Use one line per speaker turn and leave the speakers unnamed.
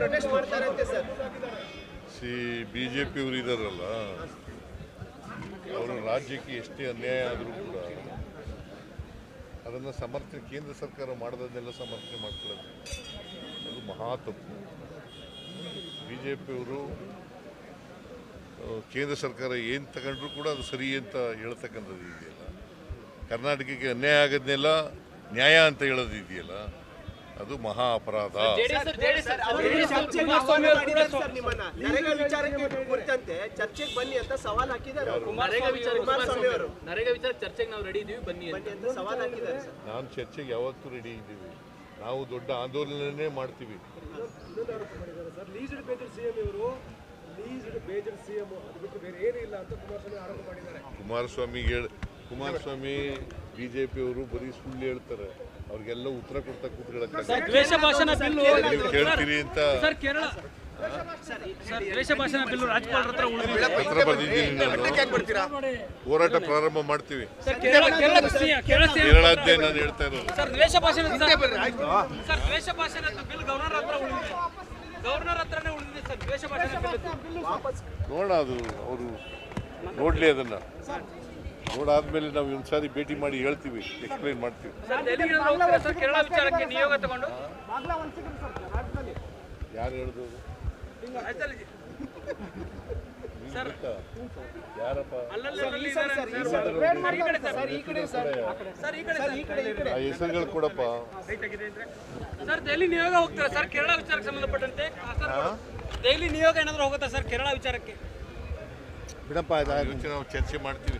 Protest ಮಾಡ್ತಾರಂತೆ sir.
BJP ಅವರು ಇದಾರಲ್ಲ, ಅವರ ರಾಜ್ಯಕ್ಕೆ ಎಷ್ಟೇ ಅನ್ಯಾಯ ಆದರೂ ಕೂಡ ಅದನ್ನು ಸಮರ್ಥನೆ ಕೇಂದ್ರ ಸರ್ಕಾರ ಮಾಡೋದನ್ನೆಲ್ಲ ಸಮರ್ಥನೆ ಮಾಡ್ಕೊಳ್ಳೋದು ಅದು ಮಹಾ ತಪ್ಪು. ಬಿಜೆಪಿಯವರು ಕೇಂದ್ರ ಸರ್ಕಾರ ಏನು ತಗೊಂಡ್ರು ಕೂಡ ಅದು ಸರಿ ಅಂತ ಹೇಳ್ತಕ್ಕಂಥದ್ದು ಇದೆಯಲ್ಲ, ಕರ್ನಾಟಕಕ್ಕೆ ಅನ್ಯಾಯ ಆಗೋದನ್ನೆಲ್ಲ ನ್ಯಾಯ ಅಂತ ಹೇಳೋದು ಇದೆಯಲ್ಲ, ಅದು ಮಹಾ ಅಪರಾಧ.
ಚರ್ಚೆಗೆ ಬನ್ನಿ ಅಂತ ಸವಾಲ್ ಹಾಕಿದ್ದಾರೆ. ಚರ್ಚೆಗೆ ನಾವು ರೆಡಿ ಇದೀವಿ ಬನ್ನಿ ಅಂತ ಸವಾಲ್ ಹಾಕಿದ್ದಾರೆ.
ನಾನು ಚರ್ಚೆಗೆ ಯಾವತ್ತೂ ರೆಡಿ ಇದ್ದೀವಿ. ನಾವು ದೊಡ್ಡ ಆಂದೋಲನನೇ ಮಾಡ್ತೀವಿ. ಕುಮಾರಸ್ವಾಮಿ ಬಿಜೆಪಿಯವರು ಬರೀ ಸುಳ್ಳು ಹೇಳ್ತಾರೆ. ಅವ್ರಿಗೆಲ್ಲ ಉತ್ತರ ಕೊಡ್ತಾ ಕೇಳ್ತೀರಿ ಅಂತ ಪತ್ರ ಬರೆದಿದ್ದೀನಿ. ನಾನು ಹೋರಾಟ ಪ್ರಾರಂಭ ಮಾಡ್ತೀವಿ. ಕೇರಳದ್ದೇ ನಾನು ಹೇಳ್ತಾ ಇರೋದು. ನೋಡೋಣ, ಅದು ಅವರು ನೋಡ್ಲಿ. ಅದನ್ನ ನೋಡಾದ್ಮೇಲೆ ನಾವು ಒಂದ್ಸಾರಿ ಭೇಟಿ ಮಾಡಿ ಹೇಳ್ತೀವಿ, ಎಕ್ಸ್ಪ್ಲೈನ್ ಮಾಡ್ತೀವಿ. ಯಾರು ಹೇಳಿದ್ರು? ಯಾರಪ್ಪ ಆ ಹೆಸರುಗಳು ಕೊಡಪ್ಪ.
ಸರ್ ದೆಹಲಿ ನಿಯೋಗ ಹೋಗ್ತಾರೆ ಸರ್ ಕೇರಳ ವಿಚಾರಕ್ಕೆ ಸಂಬಂಧಪಟ್ಟಂತೆ. ದೆಹಲಿ ನಿಯೋಗ ಏನಾದರೂ ಹೋಗುತ್ತಾ ಸರ್ ಕೇರಳ ವಿಚಾರಕ್ಕೆ?
ಬಿಡಪ್ಪ, ನಾವು ಚರ್ಚೆ ಮಾಡ್ತೀವಿ.